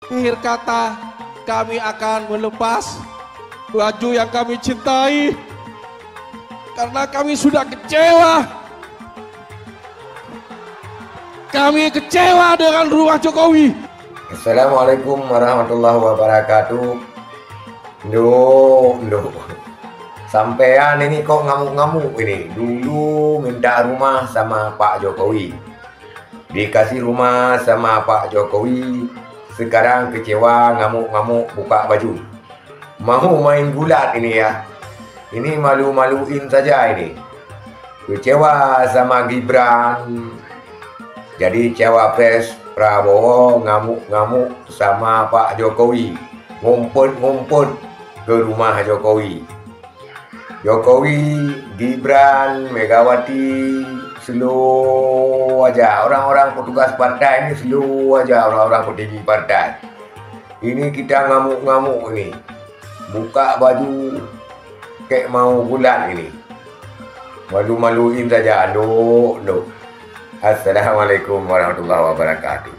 Akhir kata, kami akan melepas baju yang kami cintai karena kami sudah kecewa. Kami kecewa dengan rumah Jokowi. Assalamualaikum warahmatullahi wabarakatuh. Duh. Sampean ini kok ngamuk-ngamuk ini. Dulu minta rumah sama Pak Jokowi, dikasih rumah sama Pak Jokowi. Sekarang kecewa, ngamuk-ngamuk, buka baju. Mau main gulat ini ya. Ini malu-maluin saja ini. Kecewa sama Gibran jadi cawapres Prabowo, ngamuk-ngamuk sama Pak Jokowi. Ngumpet-ngumpet ke rumah Jokowi. Jokowi, Gibran, Megawati, slow aja. Orang-orang petugas partai ini slow aja, orang-orang petinggi partai. Ini kita ngamuk-ngamuk ini. Buka baju kayak mau bulan ini. Malu-maluin saja. Aduh. Assalamualaikum warahmatullahi wabarakatuh.